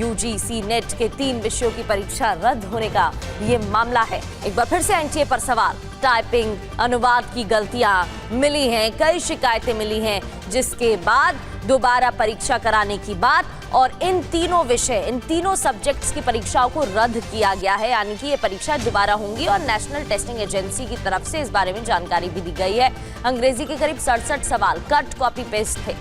UGC net के 3 विषयों की परीक्षा रद्द होने का ये मामला है। एक बार फिर से एनटीए पर सवाल। टाइपिंग, अनुवाद की गलतियां मिली हैं, कई शिकायतें मिली हैं, जिसके बाद दोबारा परीक्षा कराने की बात और इन तीनों विषय, इन तीनों सब्जेक्ट्स की परीक्षाओं को रद्द किया गया है, यानी कि ये परीक्षा दोबारा होंगी। और नेशनल टेस्टिंग एजेंसी की तरफ से इस बारे में जानकारी भी दी गई है। अंग्रेजी के करीब 67 सवाल कट कॉपी पेस्ट थे।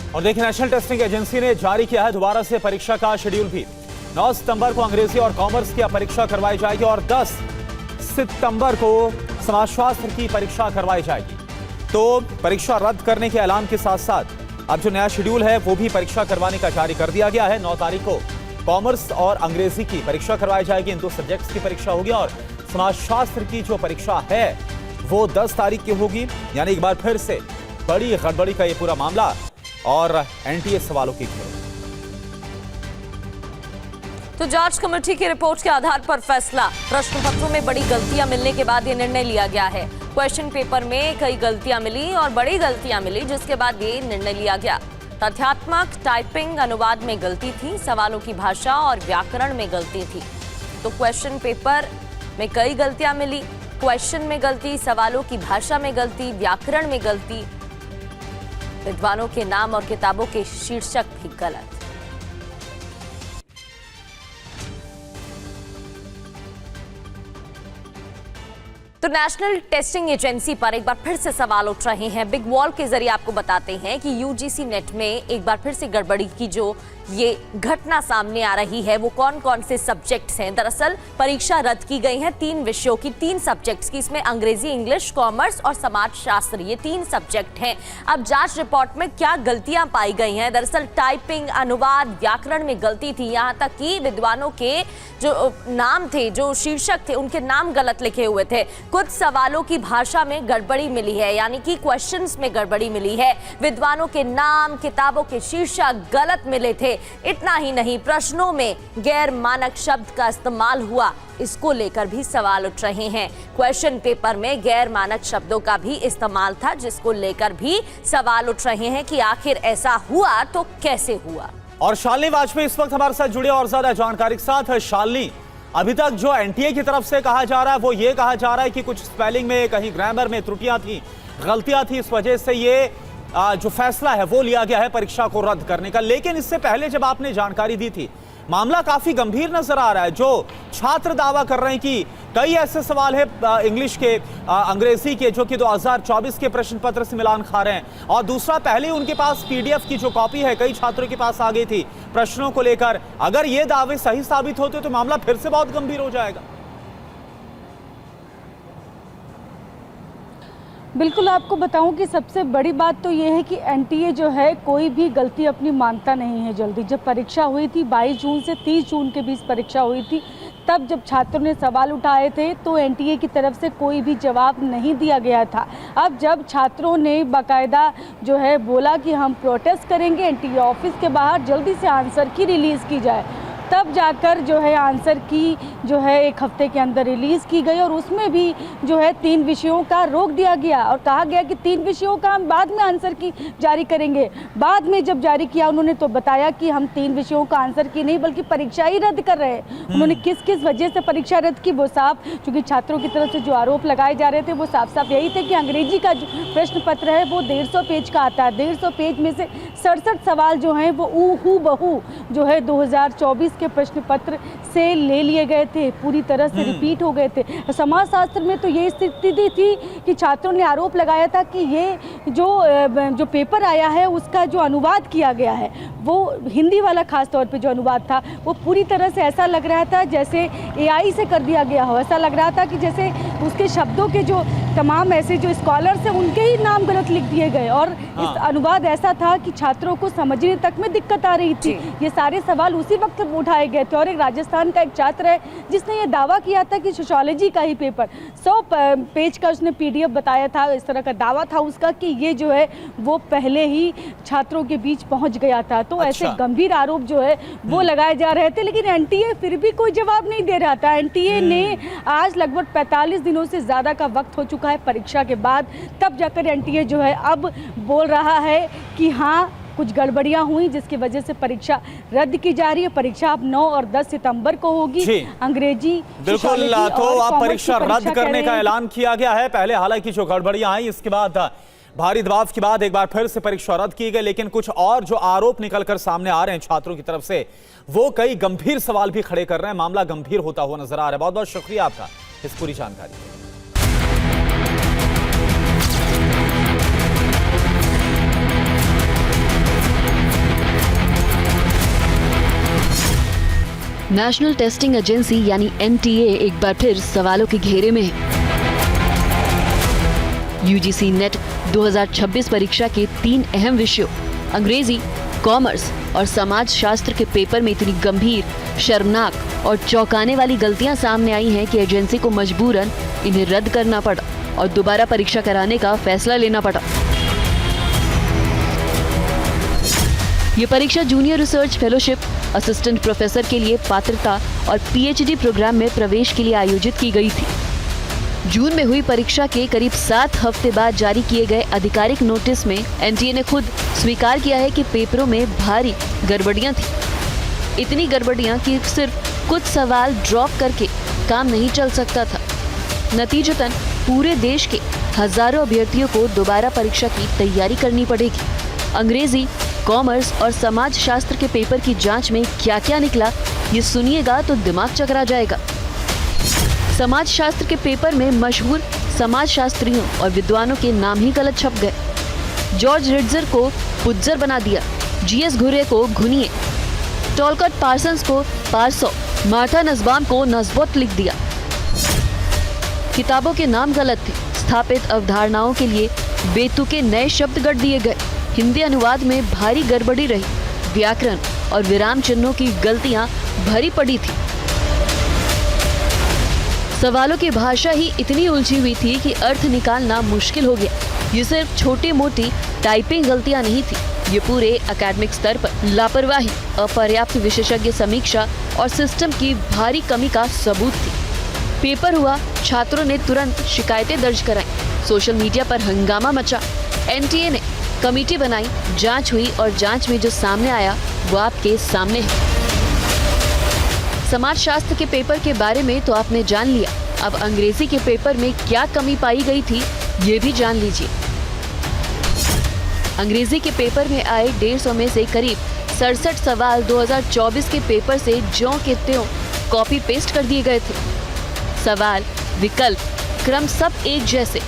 और देखिए, नेशनल टेस्टिंग एजेंसी ने जारी किया है दोबारा से परीक्षा का शेड्यूल भी। 9 सितंबर को अंग्रेजी और कॉमर्स की परीक्षा करवाई जाएगी और 10 सितंबर को समाजशास्त्र की परीक्षा करवाई जाएगी। तो परीक्षा रद्द करने के ऐलान के साथ साथ अब जो नया शेड्यूल है वो भी परीक्षा करवाने का जारी कर दिया गया है। 9 तारीख को कॉमर्स और अंग्रेजी की परीक्षा करवाई जाएगी, इन 2 सब्जेक्ट्स की परीक्षा होगी। और समाजशास्त्र की जो परीक्षा है वो 10 तारीख की होगी। यानी एक बार फिर से बड़ी गड़बड़ी का ये पूरा मामला और एनटीए सवालों की घेर। तो जांच कमेटी की रिपोर्ट के आधार पर फैसला। प्रश्न पत्रों में बड़ी गलतियां मिलने के बाद ये निर्णय लिया गया है। क्वेश्चन पेपर में कई गलतियां मिली और बड़ी गलतियां मिली, जिसके बाद ये निर्णय लिया गया। तथ्यात्मक, टाइपिंग, अनुवाद में गलती थी, सवालों की भाषा और व्याकरण में गलती थी। तो क्वेश्चन पेपर में कई गलतियां मिली, क्वेश्चन में गलती, सवालों की भाषा में गलती, व्याकरण में गलती, विद्वानों के नाम और किताबों के शीर्षक भी गलत। तो नेशनल टेस्टिंग एजेंसी पर एक बार फिर से सवाल उठ रहे हैं। बिग वॉल के जरिए आपको बताते हैं कि यूजीसी नेट में एक बार फिर से गड़बड़ी की जो ये घटना सामने आ रही है वो कौन कौन से सब्जेक्ट्स हैं। दरअसल परीक्षा रद्द की गई है 3 विषयों की, 3 सब्जेक्ट्स की। इसमें अंग्रेजी, इंग्लिश, कॉमर्स और समाजशास्त्र, ये 3 सब्जेक्ट हैं। अब जांच रिपोर्ट में क्या गलतियां पाई गई हैं? दरअसल टाइपिंग, अनुवाद, व्याकरण में गलती थी। यहाँ तक कि विद्वानों के जो नाम थे, जो शीर्षक थे, उनके नाम गलत लिखे हुए थे। कुछ सवालों की भाषा में गड़बड़ी मिली है, यानी कि क्वेश्चंस में गड़बड़ी मिली है। विद्वानों के नाम, किताबों के शीर्षक गलत मिले थे। इतना ही नहीं, प्रश्नों में गैर मानक शब्द का इस्तेमाल हुआ, इसको लेकर भी सवाल उठ रहे हैं। क्वेश्चन पेपर में गैर मानक शब्दों का भी इस्तेमाल था, जिसको लेकर भी सवाल उठ रहे हैं कि आखिर ऐसा हुआ तो कैसे हुआ। और शालिनी वाजपेयी इस वक्त हमारे साथ जुड़े और ज्यादा जानकारी के साथ। शालिनी, अभी तक जो एनटीए की तरफ से कहा जा रहा है वो ये कहा जा रहा है कि कुछ स्पेलिंग में, कहीं ग्रामर में त्रुटियां थी, गलतियां थी, इस वजह से ये जो फैसला है वो लिया गया है परीक्षा को रद्द करने का। लेकिन इससे पहले जब आपने जानकारी दी थी, मामला काफी गंभीर नजर आ रहा है। जो छात्र दावा कर रहे हैं कि कई ऐसे सवाल है इंग्लिश के, अंग्रेजी के, जो कि 2024 के प्रश्न पत्र से मिलान खा रहे हैं। और दूसरा, पहले उनके पास पीडीएफ की जो कॉपी है कई छात्रों के पास आ गई थी प्रश्नों को लेकर। अगर ये दावे सही साबित होते तो मामला फिर से बहुत गंभीर हो जाएगा। बिल्कुल, आपको बताऊं कि सबसे बड़ी बात तो ये है कि एनटीए जो है कोई भी गलती अपनी मानता नहीं है जल्दी। जब परीक्षा हुई थी 22 जून से 30 जून के बीच परीक्षा हुई थी, तब जब छात्रों ने सवाल उठाए थे तो एनटीए की तरफ से कोई भी जवाब नहीं दिया गया था। अब जब छात्रों ने बाकायदा जो है बोला कि हम प्रोटेस्ट करेंगे, एनटीए ऑफिस के बाहर जल्दी से आंसर की रिलीज़ की जाए, तब जाकर जो है आंसर की जो है 1 हफ्ते के अंदर रिलीज़ की गई। और उसमें भी जो है 3 विषयों का रोक दिया गया और कहा गया कि 3 विषयों का हम बाद में आंसर की जारी करेंगे। बाद में जब जारी किया उन्होंने तो बताया कि हम 3 विषयों का आंसर की नहीं बल्कि परीक्षा ही रद्द कर रहे हैं। उन्होंने किस किस वजह से परीक्षा रद्द की वो साफ, क्योंकि छात्रों की तरफ से जो आरोप लगाए जा रहे थे वो साफ साफ यही थे कि अंग्रेजी का जो प्रश्न पत्र है वो 150 पेज का आता है। 150 पेज में से 67 सवाल जो हैं वो हूबहू जो है 2024 के प्रश्न पत्र से ले लिए गए थे, पूरी तरह से रिपीट हो गए थे। समाजशास्त्र में तो ये स्थिति थी कि छात्रों ने आरोप लगाया था कि ये जो पेपर आया है उसका जो अनुवाद किया गया है, वो हिंदी वाला खास तौर पे जो अनुवाद था वो पूरी तरह से ऐसा लग रहा था जैसे एआई से कर दिया गया हो। ऐसा लग रहा था कि जैसे उसके शब्दों के जो तमाम ऐसे जो स्कॉलर्स हैं उनके ही नाम गलत लिख दिए गए। और इस अनुवाद ऐसा था कि छात्रों को समझने तक में दिक्कत आ रही थी। ये सारे सवाल उसी वक्त उठाए गए थे। और एक राजस्थान का एक छात्र है जिसने ये दावा किया था कि सोशियोलॉजी का ही पेपर 100 पेज का उसने पीडीएफ बताया था। इस तरह का दावा था उसका कि ये जो है वो पहले ही छात्रों के बीच पहुंच गया था। तो ऐसे गंभीर आरोप जो है वो लगाए जा रहे थे, लेकिन एनटीए फिर भी कोई जवाब नहीं दे रहा था। एनटीए ने आज लगभग 45 दिनों से ज़्यादा का वक्त हो चुका चुका है परीक्षा के बाद, तब जाकर एनटीए जो है अब बोल रहा है कि हाँ कुछ गड़बड़ियां हुई जिसकी वजह से परीक्षा रद्द की जा रही है। परीक्षा अब 9 और 10 सितंबर को होगी। अंग्रेजी बिल्कुल, तो अब परीक्षा रद्द करने का ऐलान किया गया है। पहले हालांकि जो गड़बड़ियां आई इसके बाद भारी दबाव के बाद एक बार फिर से परीक्षा रद्द की गई, लेकिन कुछ और जो आरोप निकलकर सामने आ रहे हैं छात्रों की तरफ से, वो कई गंभीर सवाल भी खड़े कर रहे हैं। मामला गंभीर होता हुआ नजर आ रहा है। बहुत बहुत शुक्रिया आपका इस पूरी जानकारी के लिए। नेशनल टेस्टिंग एजेंसी यानी एनटीए एक बार फिर सवालों के घेरे में है। यूजीसी नेट 2026 परीक्षा के 3 अहम विषयों अंग्रेजी, कॉमर्स और समाज शास्त्र के पेपर में इतनी गंभीर, शर्मनाक और चौंकाने वाली गलतियां सामने आई हैं कि एजेंसी को मजबूरन इन्हें रद्द करना पड़ा और दोबारा परीक्षा कराने का फैसला लेना पड़ा। ये परीक्षा junior research fellowship, assistant professor के लिए पात्रता और पीएचडी प्रोग्राम में प्रवेश के लिए आयोजित की गई थी। जून में हुई परीक्षा के करीब 7 हफ्ते बाद जारी किए गए आधिकारिक नोटिस में एनटीए ने खुद स्वीकार किया है कि पेपरों में भारी गड़बड़ियां थी। इतनी गड़बड़ियां कि सिर्फ कुछ सवाल ड्रॉप करके काम नहीं चल सकता था। नतीजतन पूरे देश के हजारों अभ्यर्थियों को दोबारा परीक्षा की तैयारी करनी पड़ेगी। अंग्रेजी, कॉमर्स और समाज शास्त्र के पेपर की जांच में क्या क्या निकला, ये सुनिएगा तो दिमाग चकरा जाएगा। समाज शास्त्र के पेपर में मशहूर समाज शास्त्रियों और विद्वानों के नाम ही गलत छप गए। जॉर्ज रिट्जर को पुज्जर बना दिया, जीएस घुरे को घुनिए, टॉलकट पार्सन्स को पारसो, मार्था नस्बाम को नस्बोत लिख दिया। किताबों के नाम गलत थे, स्थापित अवधारणाओं के लिए बेतुके नए शब्द गढ़ दिए गए। हिंदी अनुवाद में भारी गड़बड़ी रही, व्याकरण और विराम चिन्हों की गलतियां भरी पड़ी थी। सवालों की भाषा ही इतनी उलझी हुई थी कि अर्थ निकालना मुश्किल हो गया। ये सिर्फ छोटी मोटी टाइपिंग गलतियां नहीं थी, ये पूरे एकेडमिक स्तर पर लापरवाही, अपर्याप्त विशेषज्ञ समीक्षा और सिस्टम की भारी कमी का सबूत थी। पेपर हुआ, छात्रों ने तुरंत शिकायतें दर्ज कराई, सोशल मीडिया पर हंगामा मचा। एनटीए ने कमेटी बनाई, जांच हुई और जांच में जो सामने आया वो आपके सामने है। समाज शास्त्र के पेपर के बारे में तो आपने जान लिया, अब अंग्रेजी के पेपर में क्या कमी पाई गई थी ये भी जान लीजिए। अंग्रेजी के पेपर में आए 150 में से करीब 67 सवाल 2024 के पेपर से ज्यों के त्यों कॉपी पेस्ट कर दिए गए थे। सवाल, विकल्प, क्रम सब एक जैसे।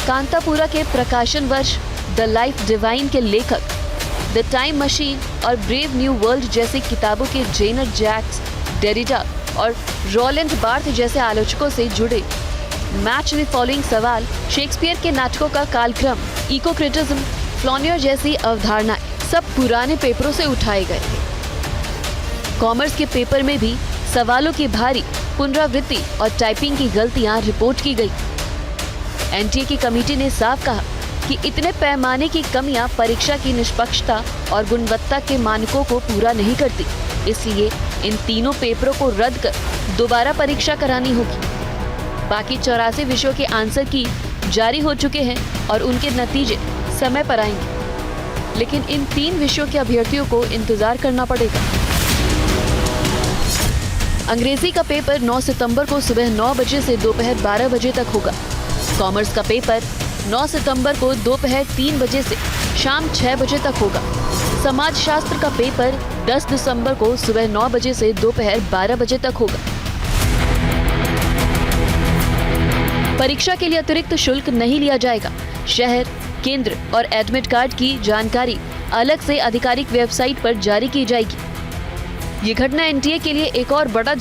कांतापुरा के प्रकाशन वर्ष, द लाइफ डिवाइन के लेखक, द टाइम मशीन और ब्रेव न्यू वर्ल्ड जैसी किताबों के जेनर जैक्स, डेरिडा और रोलैंड बार्थ जैसे आलोचकों से जुड़े मैच द फॉलोइंग सवाल, शेक्सपियर के नाटकों का कालक्रम, इको क्रिटिज्म, फ्लॉनियर जैसी अवधारणाएं सब पुराने पेपरों से उठाए गए थे। कॉमर्स के पेपर में भी सवालों की भारी पुनरावृत्ति और टाइपिंग की गलतियां रिपोर्ट की गई। एनटीए की कमेटी ने साफ कहा कि इतने पैमाने की कमियां परीक्षा की निष्पक्षता और गुणवत्ता के मानकों को पूरा नहीं करती, इसलिए इन तीनों पेपरों को रद्द कर दोबारा परीक्षा करानी होगी। बाकी 84 विषयों के आंसर की जारी हो चुके हैं और उनके नतीजे समय पर आएंगे, लेकिन इन 3 विषयों के अभ्यर्थियों को इंतजार करना पड़ेगा। अंग्रेजी का पेपर 9 सितंबर को सुबह 9 बजे से दोपहर 12 बजे तक होगा। कॉमर्स का पेपर 9 सितंबर को दोपहर 3 बजे से शाम 6 बजे तक होगा। समाज शास्त्र का पेपर 10 दिसंबर को सुबह 9 बजे से दोपहर 12 बजे तक होगा। परीक्षा के लिए अतिरिक्त शुल्क नहीं लिया जाएगा। शहर, केंद्र और एडमिट कार्ड की जानकारी अलग से आधिकारिक वेबसाइट पर जारी की जाएगी। ये घटना एनटीए के लिए एक और बड़ा